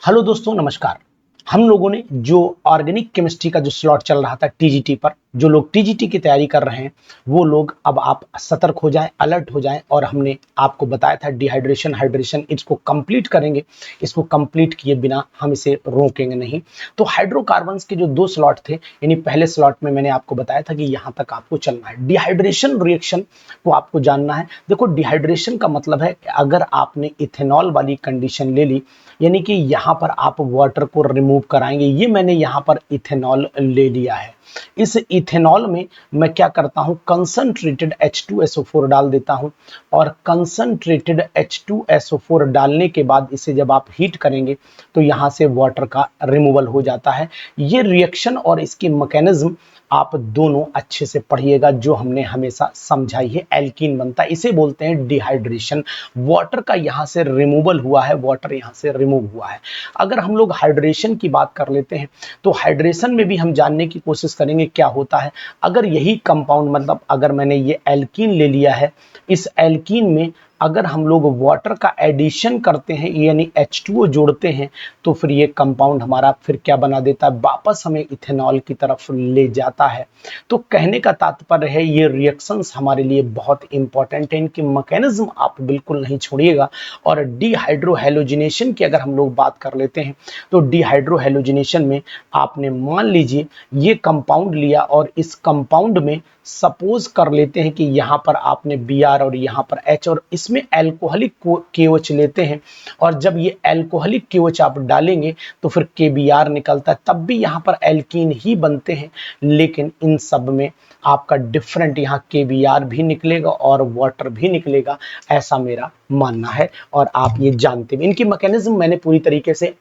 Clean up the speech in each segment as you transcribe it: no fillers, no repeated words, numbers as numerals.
Hello दोस्तों, नमस्कार। हम लोगों ने जो ऑर्गेनिक केमिस्ट्री का जो स्लॉट चल रहा था टीजीटी पर, जो लोग टीजीटी की तैयारी कर रहे हैं वो लोग अब आप सतर्क हो जाएं, अलर्ट हो जाएं। और हमने आपको बताया था डिहाइड्रेशन हाइड्रेशन इसको कंप्लीट करेंगे। इसको कंप्लीट किए बिना हम इसे रोकेंगे नहीं। तो हाइड्रोकार्बन्स के जो दो स्लॉट थे, यानी पहले स्लॉट में मैंने आपको बताया था कि यहां तक आपको चलना है। डिहाइड्रेशन रिएक्शन को आपको जानना है। देखो, डिहाइड्रेशन का मतलब है कि अगर आपने इथेनॉल वाली कंडीशन ले ली, यानी कि यहां पर आप वाटर को रिमूव कराएंगे। ये मैंने यहां पर इथेनॉल ले लिया है। इस इथेनॉल में मैं क्या करता हूं, कंसंट्रेटेड H2SO4 डाल देता हूं। और कंसंट्रेटेड H2SO4 डालने के बाद इसे जब आप हीट करेंगे तो यहां से वाटर का रिमूवल हो जाता है। ये रिएक्शन और इसकी मैकेनिज्म आप दोनों अच्छे से पढ़िएगा, जो हमने हमेशा समझाई है। एल्कीन बनता है, इसे बोलते हैं डिहाइड्रेशन। वाटर का यहां से रिमूवल हुआ है, वाटर यहां से रिमूव हुआ है। अगर हम लोग हाइड्रेशन की बात कर लेते हैं तो हाइड्रेशन में भी हम जानने की कोशिश करेंगे क्या होता है। अगर यही कंपाउंड, मतलब अगर मैंने ये एल्कीन ले लिया है, इस एल्कीन में अगर हम लोग वाटर का एडिशन करते हैं यानी H2O जोड़ते हैं, तो फिर ये कंपाउंड हमारा फिर क्या बना देता है, वापस हमें इथेनॉल की तरफ ले जाता है। तो कहने का तात्पर्य है ये रिएक्शंस हमारे लिए बहुत इंपॉर्टेंट है, इनकी मैकेनिज्म आप बिल्कुल नहीं छोड़िएगा। और डिहाइड्रोहैलोजिनेशन की अगर हम लोग बात कर लेते हैं तो डिहाइड्रोहैलोजिनेशन में आपने मान लीजिए ये कंपाउंड लिया और इस कंपाउंड में सपोज कर लेते हैं कि यहां पर आपने Br और यहां पर H, और इसमें एल्कोहलिक KOH लेते हैं। और जब ये एल्कोहलिक KOH आप डालेंगे तो फिर KBr निकलता है, तब भी यहां पर एल्कीन ही बनते हैं। लेकिन इन सब में आपका डिफरेंट यहां KBr भी निकलेगा और वाटर भी निकलेगा, ऐसा मेरा मानना है। और आप ये जानते भी, इनकी मैकेनिज्म मैंने पूरी तरीके से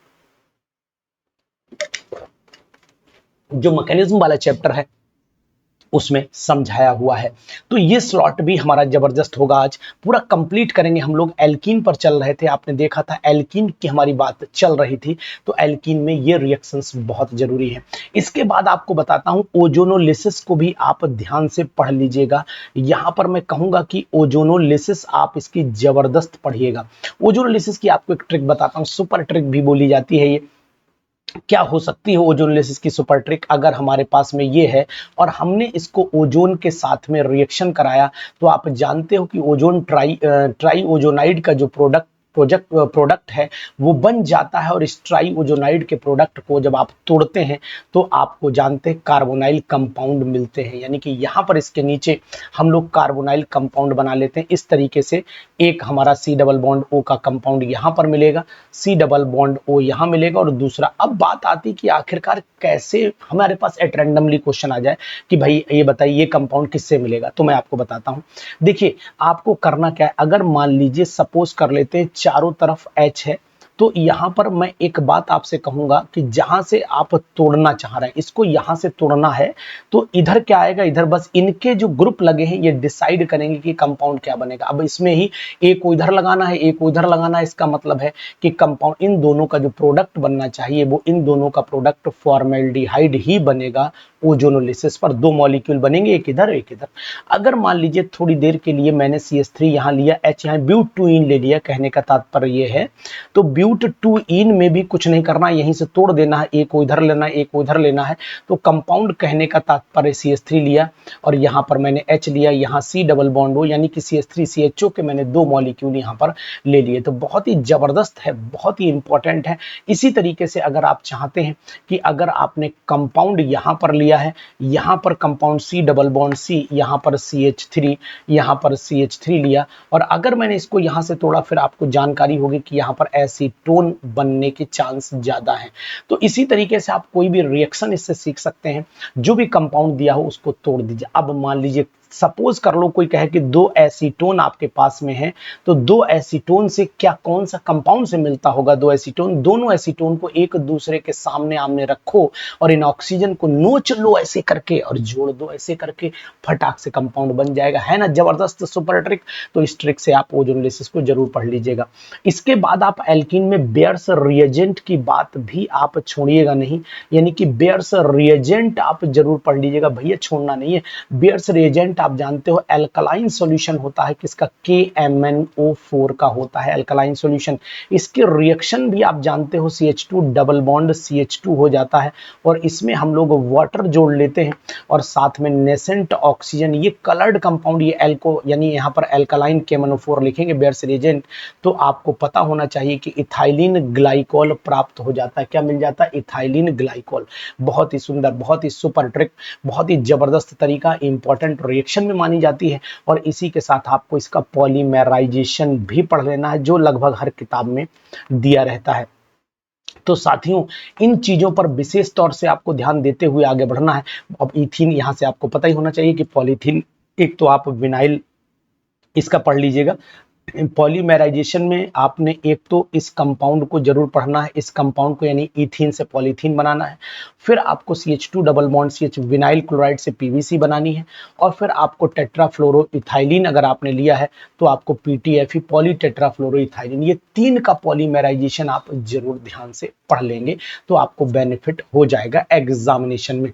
जो मैकेनिज्म वाला चैप्टर है उसमें समझाया हुआ है। तो ये स्लॉट भी हमारा जबरदस्त होगा। आज पूरा कंप्लीट करेंगे। हम लोग एल्कीन पर चल रहे थे, आपने देखा था एल्कीन की हमारी बात चल रही थी। तो एल्कीन में ये रिएक्शंस बहुत जरूरी है। इसके बाद आपको बताता हूं ओजोनोलिसिस को भी आप ध्यान से पढ़ लीजिएगा। यहां पर मैं कहूंगा कि ओजोनोलिसिस आप इसकी जबरदस्त पढ़िएगा। ओजोनोलिसिस की आपको एक ट्रिक बताता हूं, सुपर ट्रिक भी बोली जाती है। ये क्या हो सकती है ओजोनोलिसिस की सुपर ट्रिक, अगर हमारे पास में ये है और हमने इसको ओजोन के साथ में रिएक्शन कराया, तो आप जानते हो कि ओजोन ट्राई ओजोनाइड का जो प्रोडक्ट है वो बन जाता है। और इस ट्राई ओजोनाइड के प्रोडक्ट को जब आप तोड़ते हैं तो आपको जानते हैं कार्बोनाइल कंपाउंड मिलते हैं। यानी कि यहाँ पर इसके नीचे हम लोग कार्बोनाइल कंपाउंड बना लेते हैं इस तरीके से। एक हमारा C डबल बॉन्ड O का कंपाउंड यहाँ पर मिलेगा, C डबल बॉन्ड O यहाँ मिलेगा, और दूसरा। अब बात आती कि आखिरकार कैसे हमारे पास एट रैंडमली क्वेश्चन आ जाए कि भाई ये बताइए ये कंपाउंड किससे मिलेगा, तो मैं आपको बताता हूँ। देखिए, आपको करना क्या है, अगर मान लीजिए सपोज कर लेते हैं चारों तरफ H है, तो यहां पर मैं एक बात आपसे कहूंगा कि जहां से आप तोड़ना चाह रहे हैं इसको यहां से तोड़ना है, तो इधर क्या आएगा, इधर बस इनके जो ग्रुप लगे हैं ये डिसाइड करेंगे कि कंपाउंड क्या बनेगा। अब इसमें ही एक को इधर लगाना है, एक को इधर लगाना है, इसका मतलब है कि कंपाउंड इन दोनों का जो प्रोडक्ट बनना चाहिए वो इन दोनों का प्रोडक्ट फॉर्मेल्डिहाइड ही बनेगा। ओजोनोलिसिस पर दो मॉलिक्यूल बनेंगे, एक इधर एक इधर। अगर मान लीजिए थोड़ी देर के लिए मैंने CH3 यहाँ लिया, H यहाँ ब्यूट-2-ईन ले लिया, कहने का तात्पर्य ये है, तो ब्यूट-2-ईन में भी कुछ नहीं करना, यहीं से तोड़ देना है, एक को इधर लेना है, एक को उधर लेना है। तो कंपाउंड कहने का तात्पर्य CH3 लिया और यहाँ पर मैंने H लिया, यहाँ C डबल बॉन्ड O यानी कि CH3CHO के मैंने दो मॉलिक्यूल यहाँ पर ले लिए। तो बहुत ही जबरदस्त है, बहुत ही इंपॉर्टेंट है। इसी तरीके से अगर आप चाहते हैं कि अगर आपने कंपाउंड यहाँ पर लिया है, यहाँ पर compound C double bond C, यहाँ पर CH3, यहाँ पर CH3 लिया, और अगर मैंने इसको यहाँ से तोड़ा, फिर आपको जानकारी होगी कि यहाँ पर एसीटोन बनने के चांस ज्यादा हैं। तो इसी तरीके से आप कोई भी रिएक्शन इससे सीख सकते हैं। जो भी कंपाउंड दिया हो उसको तोड़ दीजिए। अब मान लीजिए सपोज कर लो कोई कहे कि दो एसीटोन आपके पास में है, तो दो एसीटोन से क्या कौन सा कंपाउंड से मिलता होगा दो एसीटोन, दोनों एसीटोन को एक दूसरे के सामने आमने रखो और इन ऑक्सीजन को नोच लो ऐसे करके और जोड़ दो ऐसे करके, फटाक से कंपाउंड बन जाएगा। है ना जबरदस्त सुपर ट्रिक। तो इस ट्रिक से आप ओजोनोलिसिस को जरूर पढ़ लीजिएगा। इसके बाद आप एल्कीन में बेयर्स रिएजेंट की बात भी आप छोड़िएगा नहीं, यानी कि बेयर्स रिएजेंट आप जरूर पढ़ लीजिएगा भैया, छोड़ना नहीं है। बेयर्स रिएजेंट रिएजेंट आप जानते हो एल्कलाइन सॉल्यूशन होता है किसका, KMnO4 का होता है एल्कलाइन सॉल्यूशन। इसके रिएक्शन भी आप जानते हो CH2 डबल बॉन्ड CH2 हो जाता है और इसमें हम लोग वाटर जोड़ लेते हैं और साथ में नेसेंट ऑक्सीजन, ये कलर्ड कंपाउंड, ये एल्को यानी यहाँ पर एल्कलाइन KMnO4 लिखेंगे बेयर्स रिएजेंट, तो आपको पता होना चाहिए कि इथाइलिन ग्लाइकोल प्राप्त हो जाता है। क्या मिल जाता है, इथाइलिन ग्लाइकोल। बहुत ही सुंदर, बहुत ही सुपर ट्रिक, बहुत ही जबरदस्त तरीका, इंपॉर्टेंट रिएक्शन में मानी जाती है। और इसी के साथ आपको इसका पॉलीमेराइजेशन भी पढ़ लेना है जो लगभग हर किताब में दिया रहता है। तो साथियों इन चीजों पर विशेष तौर से आपको ध्यान देते हुए आगे बढ़ना है। अब इथीन यहां से आपको पता ही होना चाहिए कि पॉलीथीन, एक तो आप विनाइल इसका पढ़ लीजिएगा। पॉलीमेराइजेशन में आपने एक तो इस कंपाउंड को जरूर पढ़ना है, इस कंपाउंड को यानी इथीन से पॉलीथीन बनाना है, फिर आपको CH2 double bond CH vinyl chloride से PVC बनानी है, और फिर आपको टेट्राफ्लोरोइथाइलिन अगर आपने लिया है तो आपको PTFE पॉली टेट्राफ्लोरोइथाइलिन, ये 3 का पॉलीमेराइजेशन आप जरूर ध्यान से पढ़ लेंगे तो आपको बेनिफिट हो जाएगा एग्जामिनेशन में।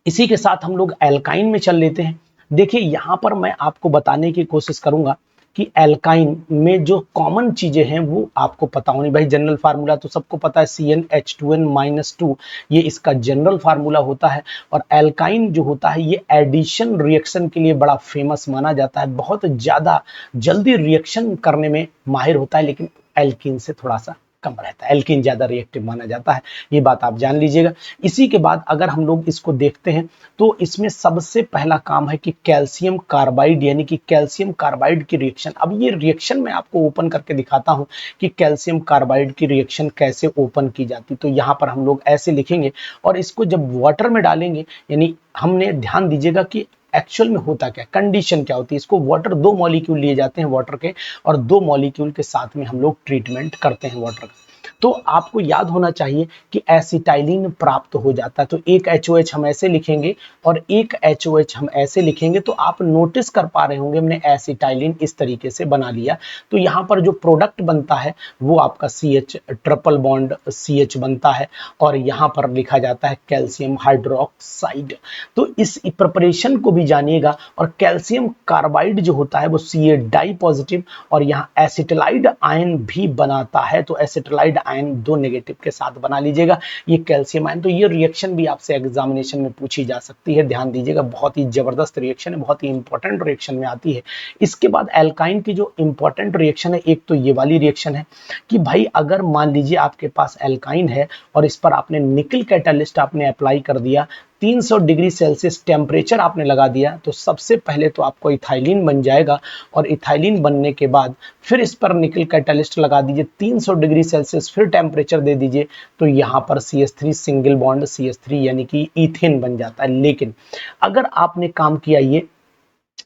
इसी के साथ हम लोग एल्काइन में चल लेते हैं। देखिए यहां पर मैं आपको बताने की कोशिश करूंगा कि एल्काइन में जो कॉमन चीजें हैं वो आपको पता होनी। भाई जनरल फार्मूला तो सबको पता है, CnH2n-2, ये इसका जनरल फार्मूला होता है। और एल्काइन जो होता है ये एडिशन रिएक्शन के लिए बड़ा फेमस माना जाता है, बहुत ज्यादा जल्दी रिएक्शन करने में माहिर होता है, लेकिन एल्कीन से थोड़ा सा कम रहता है, एल्कीन ज्यादा रिएक्टिव माना जाता है, ये बात आप जान लीजिएगा। इसी के बाद अगर हम लोग इसको देखते हैं तो इसमें सबसे पहला काम है कि कैल्शियम कार्बाइड, यानी कि कैल्शियम कार्बाइड की रिएक्शन। अब ये रिएक्शन मैं आपको ओपन करके दिखाता हूं कि कैल्शियम कार्बाइड की रिएक्शन कैसे ओपन की जाती। तो यहां पर हम लोग ऐसे लिखेंगे और इसको जब वाटर में डालेंगे, यानी हमने ध्यान दीजिएगा कि एक्चुअल में होता क्या, कंडीशन क्या होती है। इसको वाटर, 2 मॉलिक्यूल लिए जाते हैं वाटर के और 2 मॉलिक्यूल के साथ में हम लोग ट्रीटमेंट करते हैं वाटर का। तो आपको याद होना चाहिए कि एसिटाइलिन प्राप्त हो जाता है। तो एक HOH हम ऐसे लिखेंगे और एक HOH हम ऐसे लिखेंगे, तो आप नोटिस कर पा रहे होंगे हमने एसिटाइलिन इस तरीके से बना लिया। तो यहाँ पर जो प्रोडक्ट बनता है वो आपका CH ट्रिपल बॉन्ड CH बनता है और यहाँ पर लिखा जाता है कैल्शियम हाइड्रोक्साइड। तो इस प्रिपरेशन को भी जानिएगा। और कैल्शियम कार्बाइड जो होता है वो Ca डाई पॉजिटिव और यहाँ एसिटिलाइड आयन भी बनाता है। तो एसिटिलाइड आयन 2 नेगेटिव के साथ बना लीजिएगा ये कैल्शियम आयन। तो ये रिएक्शन भी आपसे एग्जामिनेशन में पूछी जा सकती है, ध्यान दीजिएगा, बहुत ही जबरदस्त रिएक्शन है, बहुत ही इंपॉर्टेंट रिएक्शन में आती है। इसके बाद एल्काइन की जो इंपॉर्टेंट रिएक्शन है, एक तो ये वाली रिएक्शन है कि भाई अगर मान लीजिए आपके पास एल्काइन है और इस पर आपने निकल कैटालिस्ट आपने अप्लाई कर दिया, 300 डिग्री सेल्सियस टेम्परेचर आपने लगा दिया, तो सबसे पहले तो आपको इथाइलिन बन जाएगा। और इथाइलिन बनने के बाद फिर इस पर निकल कैटालिस्ट लगा दीजिए, 300 डिग्री सेल्सियस फिर टेम्परेचर दे दीजिए, तो यहाँ पर CH3 सिंगल बॉन्ड CH3 यानी कि ईथेन बन जाता है। लेकिन अगर आपने काम किया ये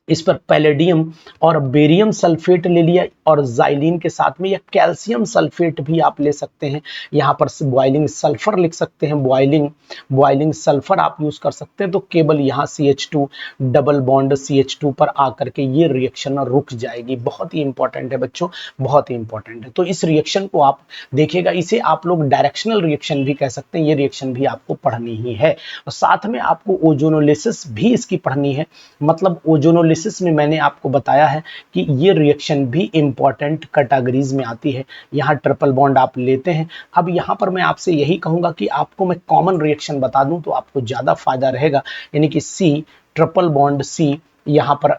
इस पर पैलेडियम और बेरियम सल्फेट ले लिया और जाइलिन के साथ में, या कैल्शियम सल्फेट भी आप ले सकते हैं, यहाँ पर बॉइलिंग सल्फर लिख सकते हैं, बॉइलिंग सल्फर आप यूज कर सकते हैं। तो केवल यहाँ CH2 डबल बॉन्ड CH2 पर आकर के ये रिएक्शन रुक जाएगी। बहुत ही इंपॉर्टेंट है बच्चों, बहुत ही इंपॉर्टेंट है। तो इस रिएक्शन को आप देखिएगा, इसे आप लोग डायरेक्शनल रिएक्शन भी कह सकते हैं। ये रिएक्शन भी आपको पढ़नी ही है और साथ में आपको ओजोनोलिसिस भी इसकी पढ़नी है। मतलब ओजोनोलिसिस में मैंने आपको बताया है कि ये रिएक्शन भी इंपॉर्टेंट कैटेगरीज में आती है। यहाँ ट्रिपल बॉन्ड आप लेते हैं। अब यहाँ पर मैं आपसे यही कहूंगा कि आपको मैं कॉमन रिएक्शन बता दूं तो आपको ज्यादा फायदा रहेगा, यानी कि C ट्रिपल बॉन्ड C, यहाँ पर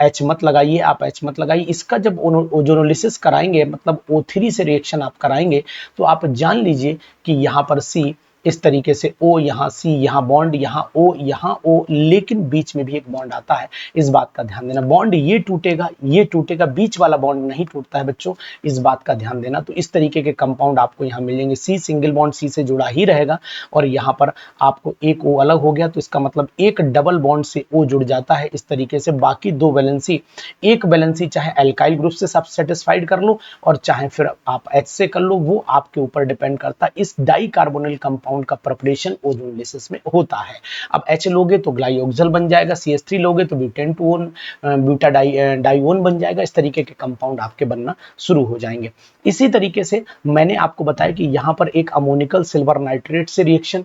H मत लगाइए, आप H मत लगाइए। इसका जब ओजोनोलिसिस कराएंगे, मतलब O3 से रिएक्शन आप कराएंगे, तो आप जान लीजिए कि यहाँ पर C इस तरीके से O, यहाँ C, यहाँ बॉन्ड, यहाँ O, यहाँ O, लेकिन बीच में भी एक बॉन्ड आता है, इस बात का ध्यान देना। बॉन्ड ये टूटेगा, बीच वाला बॉन्ड नहीं टूटता है बच्चों, इस बात का ध्यान देना। तो इस तरीके के कंपाउंड आपको यहाँ मिलेंगे। C सिंगल बॉन्ड C से जुड़ा ही रहेगा और यहाँ पर आपको एक O अलग हो गया, तो इसका मतलब एक डबल बॉन्ड से O जुड़ जाता है। इस तरीके से बाकी 2 वैलेंसी, एक वैलेंसी चाहे एल्काइल ग्रुप से सब सेटिस्फाइड कर लो और चाहे फिर आप H से कर लो, वो आपके ऊपर डिपेंड करता है। इस डाई कार्बोनिल कंपाउंड का प्रिपरेशन ओजोनोलिसिस में होता है। अब H लोगे तो ग्लाइओक्सल बन जाएगा, CH3 लोगे तो ब्यूटेन टू ओन ब्यूटा डाइओन बन जाएगा। इस तरीके के कंपाउंड आपके बनना शुरू हो जाएंगे। इसी तरीके से मैंने आपको बताया कि यहाँ पर एक अमोनिकल सिल्वर नाइट्रेट से reaction,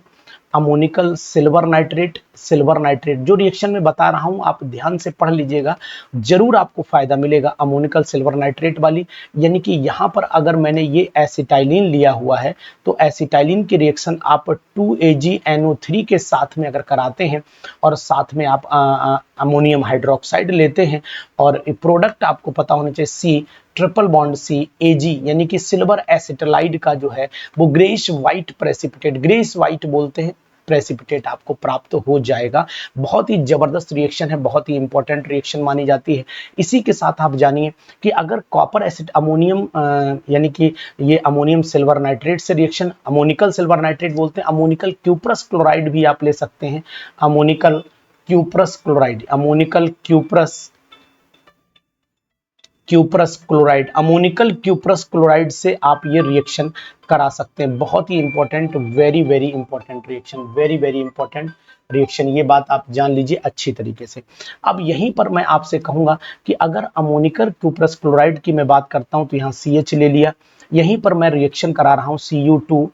ammoniacal silver nitrate silver nitrate. जो रिएक्शन में बता रहा हूं आप ध्यान से पढ़ लीजिएगा, जरूर आपको फायदा मिलेगा अमोनिकल सिल्वर नाइट्रेट वाली। यानी कि यहां पर अगर मैंने ये एसिटाइलिन लिया हुआ है तो एसिटाइलिन की रिएक्शन आप 2AgNO3 के साथ में अगर कराते हैं और साथ में आप अमोनियम हाइड्रोक्साइड लेते हैं और प्रोडक्ट आपको पता होना चाहिए C triple bond C Ag, यानी कि सिल्वर एसिटाइलाइड का जो है वो greyish white precipitate, greyish white बोलते हैं, प्रेसिपिटेट आपको प्राप्त हो जाएगा। बहुत ही जबरदस्त रिएक्शन है, बहुत ही इंपॉर्टेंट रिएक्शन मानी जाती है। इसी के साथ आप जानिए कि अगर कॉपर एसिड अमोनियम यानी कि ये अमोनियम सिल्वर नाइट्रेट से रिएक्शन, अमोनिकल सिल्वर नाइट्रेट बोलते हैं, अमोनिकल क्यूप्रस क्लोराइड भी आप ले सकते हैं, ammoniacal cuprous chloride, ammoniacal cuprous chloride, ammoniacal cuprous chloride से आप ये रिएक्शन करा सकते हैं। बहुत ही important, very very important reaction, very very important reaction, ये बात आप जान लीजिए अच्छी तरीके से। अब यहीं पर मैं आपसे कहूंगा कि अगर अमोनिकल क्यूप्रस क्लोराइड की मैं बात करता हूं तो यहाँ CH ले लिया, यहीं पर मैं रिएक्शन करा रहा हूं Cu2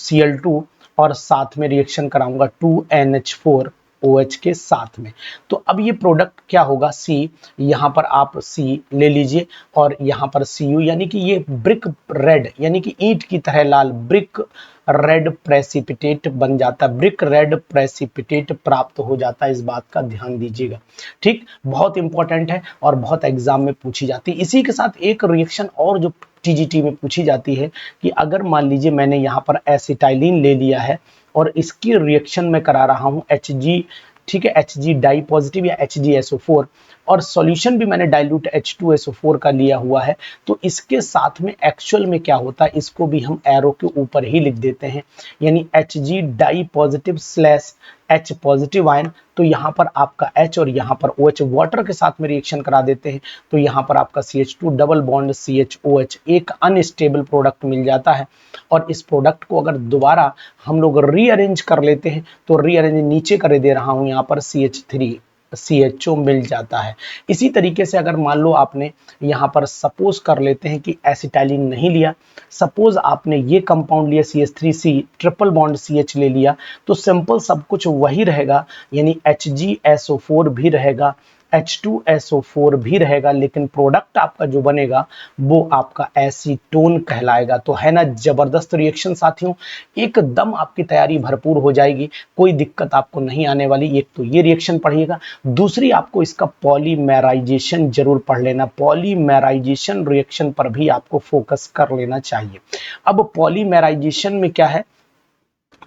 Cl2 और साथ में रिएक्शन कराऊंगा 2NH4 OH के साथ में। तो अब ये प्रोडक्ट क्या होगा, C, यहाँ पर आप C ले लीजिए और यहाँ पर Cu, यानी कि ये ब्रिक रेड, यानी कि ईंट की तरह लाल, ब्रिक रेड प्रेसिपिटेट बन जाता है, ब्रिक रेड प्रेसिपिटेट प्राप्त हो जाता है। इस बात का ध्यान दीजिएगा, ठीक, बहुत इंपॉर्टेंट है और बहुत एग्जाम में पूछी जाती है। इसी के साथ एक रिएक्शन और जो TGT में पूछी जाती है कि अगर मान लीजिए मैंने यहाँ पर एसिटाइलिन ले लिया है और इसकी रिएक्शन में करा रहा हूं Hg, ठीक है, Hg डाई पॉजिटिव या HgSO4, और सॉल्यूशन भी मैंने डाइल्यूट H2SO4 का लिया हुआ है, तो इसके साथ में एक्चुअल में क्या होता है, इसको भी हम एरो के ऊपर ही लिख देते हैं, यानी Hg di positive slash H positive ion. तो यहाँ पर आपका H और यहाँ पर OH वाटर के साथ में रिएक्शन करा देते हैं, तो यहाँ पर आपका CH2 डबल बॉन्ड CHOH एक अनस्टेबल प्रोडक्ट मिल जाता है। और इस प्रोडक्ट को अगर दोबारा हम लोग रीअरेंज कर लेते हैं तो रीअरेंज नीचे कर दे रहा हूं, यहाँ पर CH3 CHO मिल जाता है। इसी तरीके से अगर मान लो आपने यहाँ पर सपोज कर लेते हैं कि एसिटाइलिन नहीं लिया, सपोज आपने ये कंपाउंड लिया CH3C ट्रिपल बॉन्ड CH ले लिया, तो सिंपल सब कुछ वही रहेगा, यानी HgSO4 भी रहेगा, H2SO4 भी रहेगा, लेकिन प्रोडक्ट आपका जो बनेगा वो आपका एसीटोन कहलाएगा। तो है ना जबरदस्त रिएक्शन साथियों, एकदम आपकी तैयारी भरपूर हो जाएगी, कोई दिक्कत आपको नहीं आने वाली। एक तो ये रिएक्शन पढ़िएगा, दूसरी आपको इसका पॉलीमेराइजेशन जरूर पढ़ लेना, पॉलीमेराइजेशन रिएक्शन पर भी आपको फोकस कर लेना चाहिए। अब पॉलीमेराइजेशन में क्या है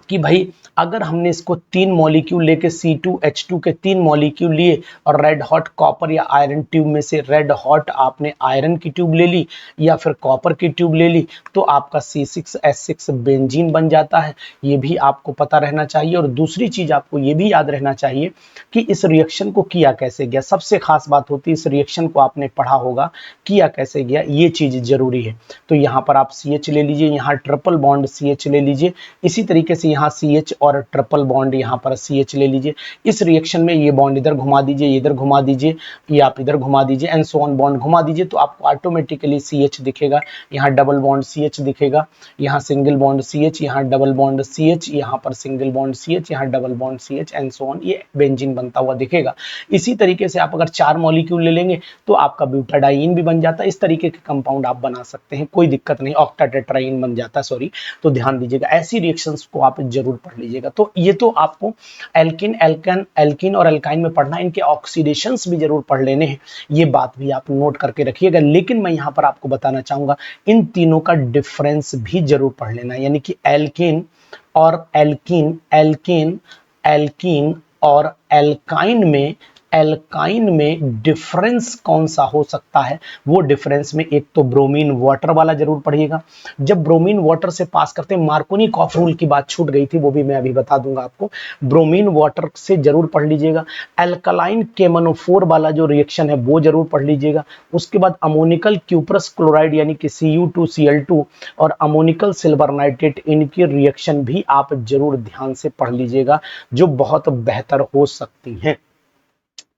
कि भाई अगर हमने इसको 3 मॉलिक्यूल लेके C2H2 के 3 मॉलिक्यूल लिए और रेड हॉट कॉपर या आयरन ट्यूब में से रेड हॉट आपने आयरन की ट्यूब ले ली या फिर कॉपर की ट्यूब ले ली, तो आपका C6H6 बेंजीन बन जाता है। ये भी आपको पता रहना चाहिए। और दूसरी चीज आपको ये भी याद रहना चाहिए कि इस रिएक्शन को किया कैसे गया। सबसे खास बात होती है इस रिएक्शन को आपने पढ़ा होगा, किया कैसे गया, ये चीज जरूरी है। तो यहाँ पर आप CH ले लीजिए, यहाँ ट्रिपल बॉन्ड CH ले लीजिए, इसी तरीके से यहाँ CH और ट्रिपल बॉन्ड यहाँ पर CH ले लीजिए। इस रिएक्शन में ये बॉन्ड इधर घुमा दीजिए, इधर घुमा दीजिए, ये आप इधर घुमा दीजिए, एंड सो ऑन बॉन्ड घुमा दीजिए, तो आपको ऑटोमेटिकली CH दिखेगा। यहाँ डबल बॉन्ड CH दिखेगा, यहाँ सिंगल बॉन्ड CH, यहाँ डबल बॉन्ड CH, यहाँ पर सिंगल बॉन्ड CH, यहाँ double bond CH, and so on, ये बेंजीन बनता हुआ दिखेगा। इसी तरीके से आप अगर 4 मॉलिक्यूल ले लेंगे तो आपका ब्यूटाडाइन भी बन जाता है। इस तरीके के कंपाउंड आप बना सकते हैं, कोई दिक्कत नहीं, ऑक्टाटेट्राइन बन जाता है, सॉरी। तो ध्यान दीजिएगा, ऐसी रिएक्शंस को आप जरूर पढ़ लीजिएगा। तो ये तो आपको एल्किन और एल्काइन में पढ़ना है, इनके ऑक्सीडेशंस भी जरूर पढ़ लेने हैं, ये बात भी आप नोट करके रखिएगा। लेकिन मैं यहाँ पर आपको बताना चाहूंगा इन तीनों का डिफरेंस भी जरूर पढ़ लेना, यानी कि एल्किन और एल्कीन और एल्काइन में डिफरेंस कौन सा हो सकता है। वो डिफरेंस में एक तो ब्रोमीन वाटर वाला जरूर पढ़िएगा। जब ब्रोमीन वाटर से पास करते हैं, मार्कोनी-कॉफ रूल की बात छूट गई थी, वो भी मैं अभी बता दूंगा आपको, ब्रोमीन वाटर से जरूर पढ़ लीजिएगा। अल्कलाइन केमनोफोर वाला जो रिएक्शन है वो जरूर पढ़ लीजिएगा। उसके बाद अमोनिकल क्यूप्रस क्लोराइड यानी कि Cu2Cl2 और अमोनिकल सिल्वर नाइट्रेट, इनकी रिएक्शन भी आप जरूर ध्यान से पढ़ लीजिएगा, जो बहुत बेहतर हो सकती हैं।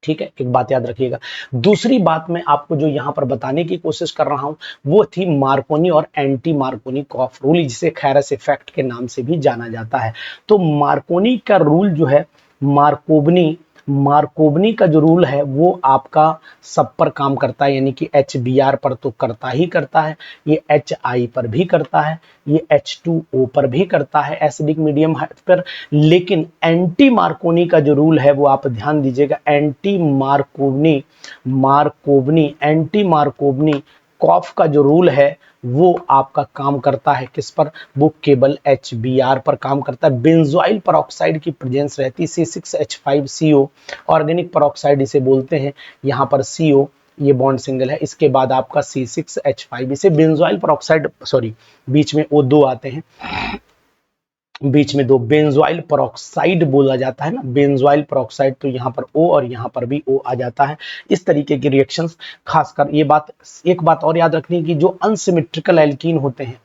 ठीक है, एक बात याद रखिएगा। दूसरी बात मैं आपको जो यहां पर बताने की कोशिश कर रहा हूं वो थी मार्कोनी और एंटी मार्कोनी कॉफ रूल, जिसे खैरस इफेक्ट के नाम से भी जाना जाता है। तो मार्कोनी का रूल जो है मार्कोवनी मार्कोवनी का जो रूल है वो आपका सब पर काम करता है, यानी कि HBr पर तो करता ही करता है, ये HI पर भी करता है, ये H2O पर भी करता है एसिडिक मीडियम पर। लेकिन एंटी मार्कोनी का जो रूल है वो आप ध्यान दीजिएगा, एंटी मार्कोवनी कॉफ का जो रूल है वो आपका काम करता है किस पर, वो केवल HBr पर काम करता है। बेंजोइल पेरोक्साइड की प्रेजेंस रहती है C6H5CO, ऑर्गेनिक पेरोक्साइड इसे बोलते हैं, यहाँ पर CO ये बॉन्ड सिंगल है, इसके बाद आपका C6H5, इसे बेंजोइल पेरोक्साइड, सॉरी बीच में O2 आते हैं, बीच में दो, बेंजोइल पेरोक्साइड बोला जाता है ना, बेंजोइल पेरोक्साइड, तो यहाँ पर O और यहाँ पर भी O आ जाता है। इस तरीके की रिएक्शंस, खासकर ये बात, एक बात और याद रखनी कि जो अनसिमेट्रिकल एल्कीन होते हैं,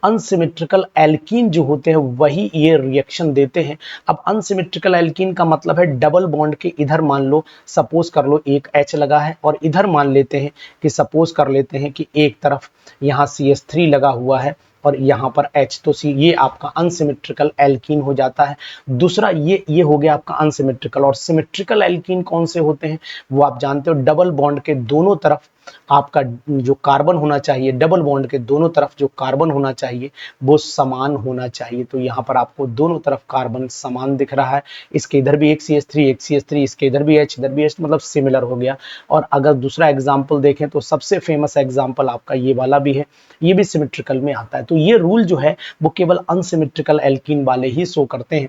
अनसिमेट्रिकल एल्कीन जो होते हैं वही ये रिएक्शन देते हैं। अब अनसिमेट्रिकल एल्कीन का मतलब है डबल बॉन्ड के इधर मान लो, सपोज कर लो एक H लगा है, और इधर मान लेते हैं कि सपोज कर लेते हैं कि एक तरफ यहाँ CH3 लगा हुआ है और यहाँ पर H, तो ये आपका अनसिमेट्रिकल एल्कीन हो जाता है। दूसरा ये हो गया आपका अनसिमेट्रिकल। और सिमेट्रिकल एल्कीन कौन से होते हैं वो आप जानते हो, डबल बॉन्ड के दोनों तरफ आपका जो कार्बन होना चाहिए, डबल बॉन्ड के दोनों तरफ जो कार्बन होना चाहिए वो समान होना चाहिए। तो यहाँ पर आपको दोनों तरफ कार्बन समान दिख रहा है, इसके इधर भी एक CH3, इसके इधर भी H, इधर भी H, मतलब सिमिलर हो गया। और अगर दूसरा एग्जाम्पल देखें तो सबसे फेमस एग्जाम्पल आपका ये वाला भी है, ये भी सिमेट्रिकल में आता है। तो ये रूल जो है वो केवल अनसिमेट्रिकल एल्कीन वाले ही शो करते हैं।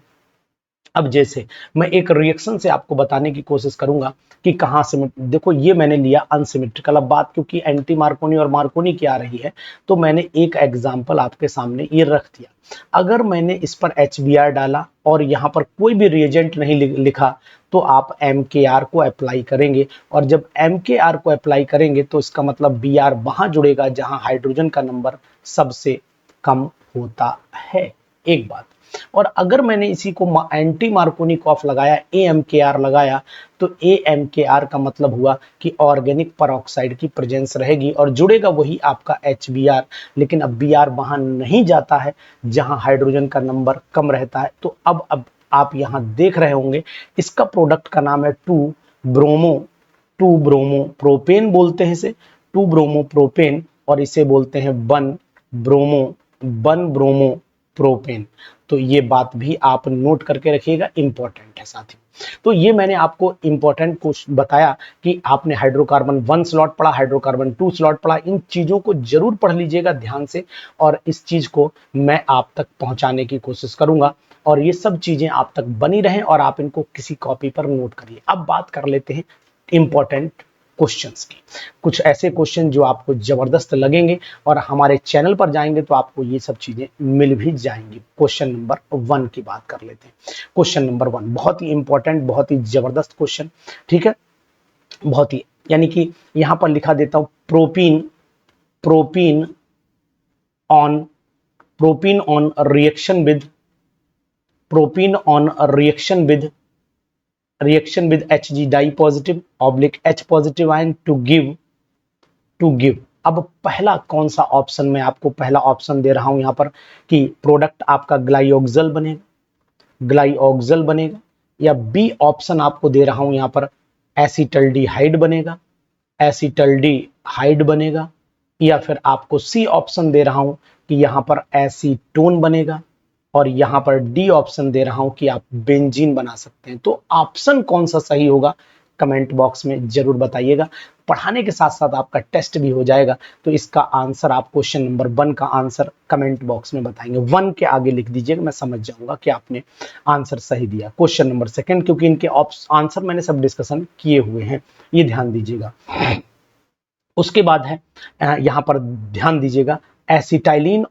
अब जैसे मैं एक रिएक्शन से आपको बताने की कोशिश करूंगा कि कहाँ से, देखो ये मैंने लिया अनसिमेट्रिकल। अब बात क्योंकि एंटी मार्कोनी और मार्कोनी की आ रही है तो मैंने एक एग्जांपल आपके सामने ये रख दिया। अगर मैंने इस पर HBr डाला और यहाँ पर कोई भी रिएजेंट नहीं लिखा तो आप MKr को अप्लाई करेंगे, और जब MKr को अप्लाई करेंगे तो इसका मतलब Br वहां जुड़ेगा जहां हाइड्रोजन का नंबर सबसे कम होता है, एक बात। और अगर मैंने इसी को एंटी मार्कोनी कॉफ लगाया, AMKr लगाया, तो AMKr का मतलब हुआ कि ऑर्गेनिक पेरोक्साइड की प्रेजेंस रहेगी और जुड़ेगा वही आपका HBr, लेकिन अब Br वहां नहीं जाता है जहां हाइड्रोजन का नंबर कम रहता है। तो अब आप यहां देख रहे होंगे इसका प्रोडक्ट का नाम है 2 ब्रोमो प्रोपेन बोलते हैं इसे, 2 ब्रोमो प्रोपेन, और इसे बोलते हैं 1 ब्रोमो प्रोपेन। तो ये बात भी आप नोट करके रखिएगा, इंपॉर्टेंट है साथी। तो ये मैंने आपको इंपॉर्टेंट कुछ बताया कि आपने हाइड्रोकार्बन 1 स्लॉट पढ़ा, हाइड्रोकार्बन 2 स्लॉट पढ़ा, इन चीजों को जरूर पढ़ लीजिएगा ध्यान से, और इस चीज को मैं आप तक पहुंचाने की कोशिश करूंगा, और ये सब चीजें आप तक बनी रहें और आप इनको किसी कॉपी पर नोट करिए। अब बात कर लेते हैं इंपॉर्टेंट क्वेश्चंस की, कुछ ऐसे क्वेश्चन जो आपको जबरदस्त लगेंगे, और हमारे चैनल पर जाएंगे तो आपको ये सब चीजें मिल भी जाएंगी। क्वेश्चन नंबर 1 की बात कर लेते हैं। क्वेश्चन नंबर 1 बहुत ही इंपॉर्टेंट, बहुत ही जबरदस्त क्वेश्चन, ठीक है, बहुत ही, यानी कि यहां पर लिखा देता हूं, propene on reaction with Hg di positive H positive ion to give. अब पहला कौन सा ऑप्शन, मैं आपको पहला ऑप्शन दे रहा हूं यहां पर कि प्रोडक्ट आपका ग्लाइऑक्सल बनेगा, या बी ऑप्शन आपको दे रहा हूं यहां पर एसिटल्डिहाइड बनेगा, या फिर आपको सी ऑप्शन दे रहा हूं कि यहां पर एसीटोन बनेगा, और यहां पर डी ऑप्शन दे रहा हूं कि आप बेंजीन बना सकते हैं। तो ऑप्शन कौन सा सही होगा कमेंट बॉक्स में जरूर बताइएगा। पढ़ाने के साथ साथ आपका टेस्ट भी हो जाएगा, तो इसका आंसर आप क्वेश्चन नंबर 1 का आंसर कमेंट बॉक्स में बताएंगे, 1 के आगे लिख दीजिएगा, मैं समझ जाऊंगा कि आपने आंसर सही दिया। क्वेश्चन नंबर 2, क्योंकि इनके आंसर मैंने सब डिस्कशन किए हुए हैं, ये ध्यान दीजिएगा। उसके बाद है यहां पर ध्यान दीजिएगा, एसिटाइलिन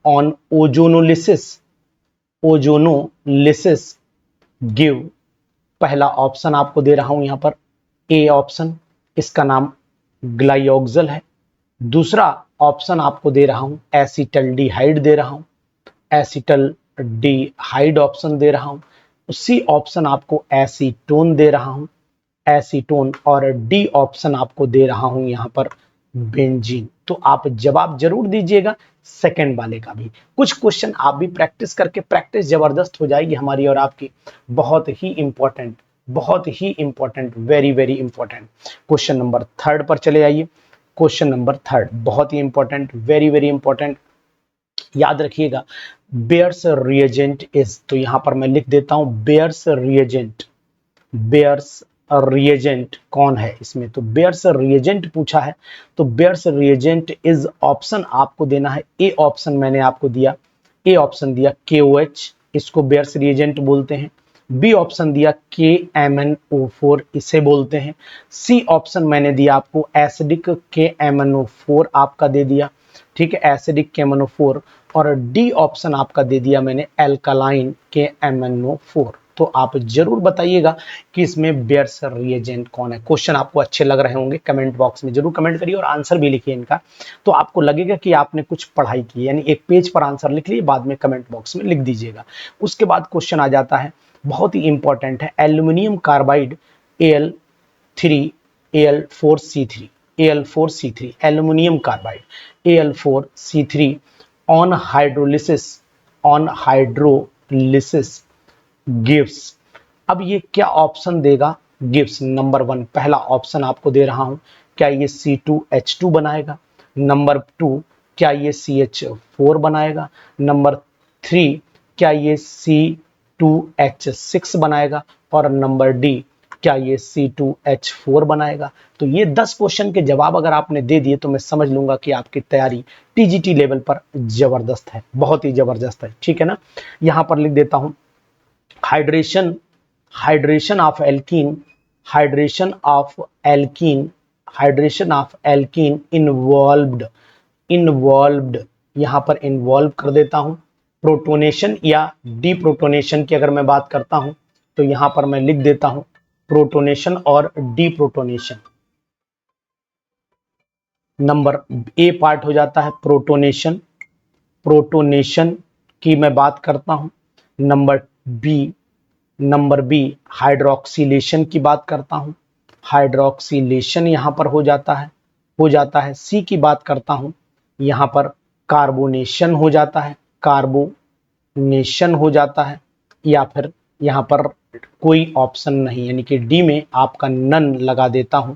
ऑन ओजोनोलिसिस गिव। पहला ऑप्शन आपको दे रहा हूं यहां पर ए ऑप्शन, इसका नाम ग्लाइऑक्सल है। दूसरा ऑप्शन आपको दे रहा हूं एसिटल्डिहाइड दे रहा हूं, एसिटल्डिहाइड ऑप्शन दे रहा हूं। सी ऑप्शन आपको एसीटोन दे रहा हूं, एसीटोन, और डी ऑप्शन आपको दे रहा हूं यहां पर बेंजीन। तो आप जवाब जरूर दीजिएगा सेकंड वाले का भी। कुछ क्वेश्चन आप भी प्रैक्टिस करके, प्रैक्टिस जबरदस्त हो जाएगी हमारी और आपकी। बहुत ही इंपॉर्टेंट, बहुत ही important, very very important. Question number third पर चले आइए। क्वेश्चन नंबर थर्ड बहुत ही इंपॉर्टेंट, वेरी वेरी इंपॉर्टेंट, याद रखिएगा। बेयर्स रिएजेंट इज, तो यहां पर मैं लिख देता हूं बेयर्स रिएजेंट। बेयर्स रिएजेंट कौन है इसमें, तो बेयर्स रिएजेंट पूछा है, तो बेयर्स रिएजेंट इज ऑप्शन आपको देना है। ए ऑप्शन मैंने आपको दिया, ए ऑप्शन दिया KOH, इसको बेयर्स रिएजेंट बोलते हैं। बी ऑप्शन दिया KMnO4, इसे बोलते हैं। सी ऑप्शन मैंने दिया आपको एसिडिक KMnO4 आपका दे दिया, ठीक है, एसिडिक KMnO4। और डी ऑप्शन आपका दे दिया मैंने एल्कालाइन KMnO4। तो आप जरूर बताइएगा कि इसमें बेयर्स रिएजेंट कौन है। क्वेश्चन आपको अच्छे लग रहे होंगे, कमेंट बॉक्स में जरूर कमेंट करिए और आंसर भी लिखिए इनका, तो आपको लगेगा कि आपने कुछ पढ़ाई की, यानी एक पेज पर आंसर लिख लिए, बाद में कमेंट बॉक्स में लिख दीजिएगा। उसके बाद क्वेश्चन आ जाता है, बहुत ही इंपॉर्टेंट है, aluminium carbide Al3 Al4C3, Al4C3 aluminium carbide Al4C3 on hydrolysis, on hydrolysis gives. अब ये क्या ऑप्शन देगा, गिव्स। नंबर 1 पहला ऑप्शन आपको दे रहा हूं, क्या ये C2H2 बनाएगा। नंबर 2 क्या ये CH4 बनाएगा। नंबर 3 क्या ये C2H6 बनाएगा। और नंबर डी क्या ये C2H4 बनाएगा। तो ये 10 क्वेश्चन के जवाब अगर आपने दे दिए तो मैं समझ लूंगा कि आपकी तैयारी TGT लेवल पर जबरदस्त है, बहुत ही जबरदस्त है, ठीक है ना। यहां पर लिख देता हूं hydration, hydration of alkene, hydration of alkene, hydration of alkene involved, involved, यहां पर इन्वॉल्व कर देता हूं। प्रोटोनेशन या डीप्रोटोनेशन की अगर मैं बात करता हूं तो यहां पर मैं लिख देता हूं प्रोटोनेशन और डीप्रोटोनेशन। नंबर ए पार्ट हो जाता है प्रोटोनेशन, प्रोटोनेशन की मैं बात करता हूं। Number B, number B hydroxylation की बात करता हूं, हाइड्रोक्सिलेशन यहां पर हो जाता है, हो जाता है। सी की बात करता हूं, यहां पर कार्बोनेशन हो जाता है, कार्बोनेशन हो जाता है। या फिर यहां पर कोई ऑप्शन नहीं, यानी कि डी में आपका नन लगा देता हूं।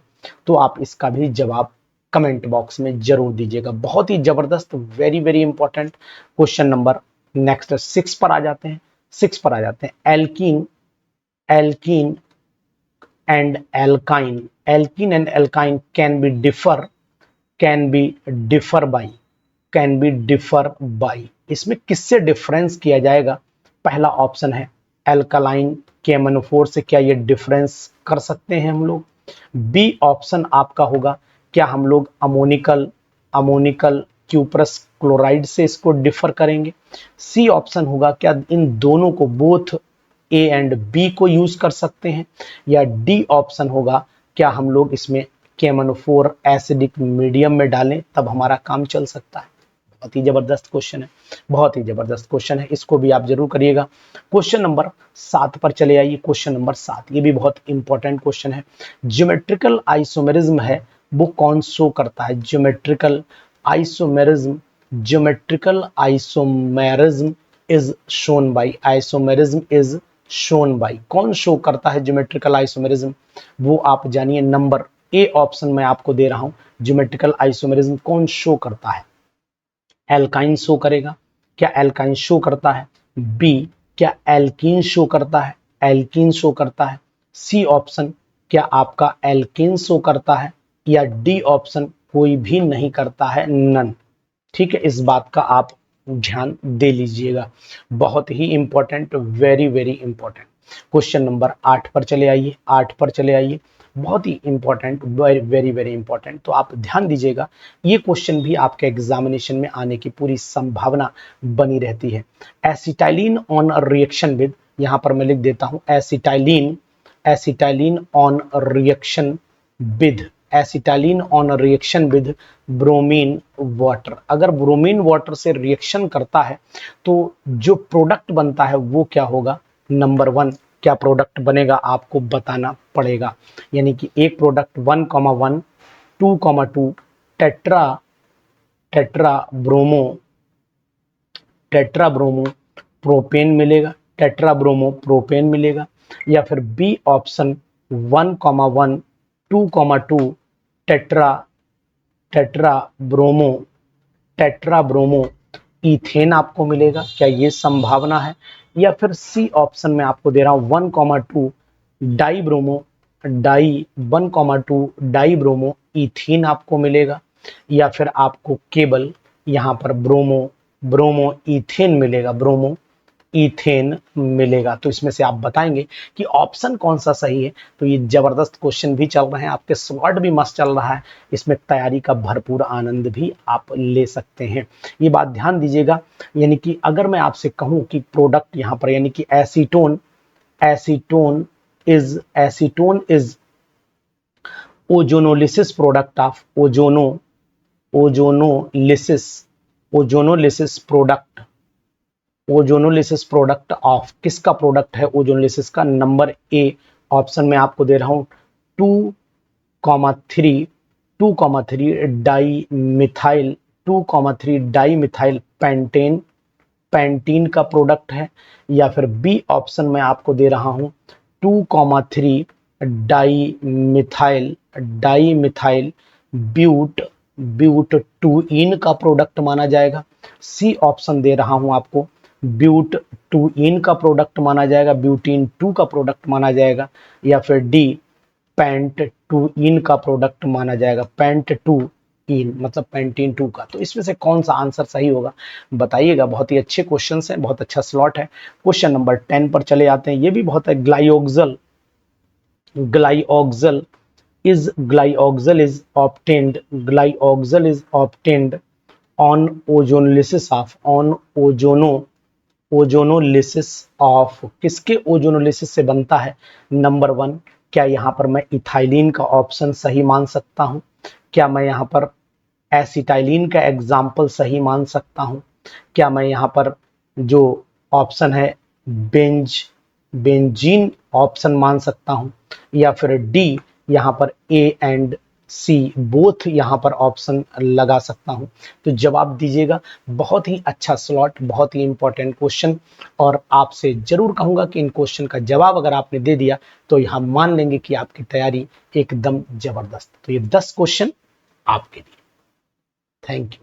तो आप इसका भी जवाब कमेंट बॉक्स में जरूर दीजिएगा। बहुत ही जबरदस्त, very very important question number next 6 पर आ जाते हैं। 6 पर आ जाते हैं, alkene, alkene and alkyne, alkene and alkyne can be differ, can be differ by, can be differ by, इसमें किससे डिफरेंस किया जाएगा। पहला ऑप्शन है एल्कालाइन KMnO4 से, क्या ये डिफरेंस कर सकते हैं हम लोग। बी ऑप्शन आपका होगा, क्या हम लोग अमोनिकल, अमोनिकल क्यूप्रस क्लोराइड से इसको डिफर करेंगे। सी ऑप्शन होगा, क्या इन दोनों को, बोथ ए एंड बी को यूज कर सकते हैं। या डी ऑप्शन होगा, क्या हम लोग इसमें KMnO4 एसिडिक मीडियम में डालें तब हमारा काम चल सकता है। बहुत ही जबरदस्त क्वेश्चन है, बहुत ही जबरदस्त क्वेश्चन है, इसको भी आप जरूर करिएगा। क्वेश्चन नंबर 7 पर चले आइए। क्वेश्चन नंबर 7 ये भी बहुत इंपॉर्टेंट क्वेश्चन है। ज्योमेट्रिकल आइसोमेरिज्म है, वो कौन शो करता है। Geometrical isomerism, geometrical isomerism is shown by, isomerism is shown by, कौन शो करता है ज्योमेट्रिकल आइसोमेरिज्म, वो आप जानिए। नंबर ए ऑप्शन मैं आपको दे रहा हूं, ज्योमेट्रिकल आइसोमेरिज्म कौन शो करता है। एल्काइन शो करेगा, क्या एल्काइन शो करता है। बी, क्या एल्कीन शो करता है, एल्कीन शो करता है। सी ऑप्शन, क्या आपका एल्कीन शो करता है। या डी ऑप्शन, कोई भी नहीं करता है, नन। ठीक है, इस बात का आप ध्यान दे लीजिएगा, बहुत ही important, very very important. Question number 8 पर चले आइए, 8 पर चले आइए, बहुत ही important, very very very important. तो आप ध्यान दीजिएगा, ये क्वेश्चन भी आपके एग्जामिनेशन में आने की पूरी संभावना बनी रहती है। एसिटाइलिन ऑन रिएक्शन विद, यहां पर मैं लिख देता हूं acetylene, acetylene on reaction with, acetylene on reaction with bromine water, अगर ब्रोमीन वाटर से रिएक्शन करता है तो जो प्रोडक्ट बनता है वो क्या होगा। नंबर 1 क्या प्रोडक्ट बनेगा आपको बताना पड़ेगा, यानी कि एक product 1,1, 2,2, tetra tetra bromo tetra bromo propane मिलेगा, टेट्रा ब्रोमो प्रोपेन मिलेगा। या फिर B option 1,1 2,2 tetra tetra bromo tetra bromo ethane आपको मिलेगा, क्या ये संभावना है? या फिर सी ऑप्शन में आपको दे रहा हूं 1,2 di bromo di 1,2 di bromo ethene आपको मिलेगा। या फिर आपको केवल यहां पर ब्रोमो ब्रोमो इथेन मिलेगा, ब्रोमो इथेन मिलेगा। तो इसमें से आप बताएंगे कि ऑप्शन कौन सा सही है। तो ये जबरदस्त क्वेश्चन भी चल रहे हैं, आपके स्लॉट भी मस्त चल रहा है, इसमें तैयारी का भरपूर आनंद भी आप ले सकते हैं। ये बात ध्यान दीजिएगा, यानी कि अगर मैं आपसे कहूं कि प्रोडक्ट यहाँ पर यानी कि acetone acetone is ozonolysis product of ozonolysis ozonolysis product of किसका प्रोडक्ट है ओजोनोलिसिस का? नंबर ए ऑप्शन में आपको दे रहा हूं 2,3 di methyl 2,3 di methyl Pantene का प्रोडक्ट है। या फिर बी ऑप्शन में आपको दे रहा हूं 2,3 डाई मिथाइल ब्यूट 2इन का प्रोडक्ट माना जाएगा। सी ऑप्शन दे रहा हूं आपको ब्यूट 2इन का प्रोडक्ट माना जाएगा, ब्यूटीन 2 का प्रोडक्ट माना जाएगा। या फिर डी पेंट 2इन का प्रोडक्ट माना जाएगा, पेंट 2इन मतलब पेंटीन 2 का। तो इसमें से कौन सा आंसर सही होगा बताइएगा। बहुत ही अच्छे क्वेश्चंस हैं, बहुत अच्छा स्लॉट है। क्वेश्चन नंबर 10 पर चले आते हैं, ये भी बहुत है। ग्लाइओक्सल is obtained on ozonolysis of किसके ओजोनोलिसिस से बनता है? नंबर 1, क्या यहां पर मैं इथाइलिन का ऑप्शन सही मान सकता हूं? क्या मैं यहां पर एसिटाइलिन का एग्जाम्पल सही मान सकता हूं? क्या मैं यहां पर जो ऑप्शन है बेंजीन ऑप्शन मान सकता हूं? या फिर डी यहां पर ए एंड सी बोथ यहां पर ऑप्शन लगा सकता हूं? तो जवाब दीजिएगा। बहुत ही अच्छा स्लॉट, बहुत ही इंपॉर्टेंट क्वेश्चन, और आपसे जरूर कहूंगा कि इन क्वेश्चन का जवाब अगर आपने दे दिया तो हम मान लेंगे कि आपकी तैयारी एकदम जबरदस्त। तो ये 10 क्वेश्चन आपके लिए। Thank you.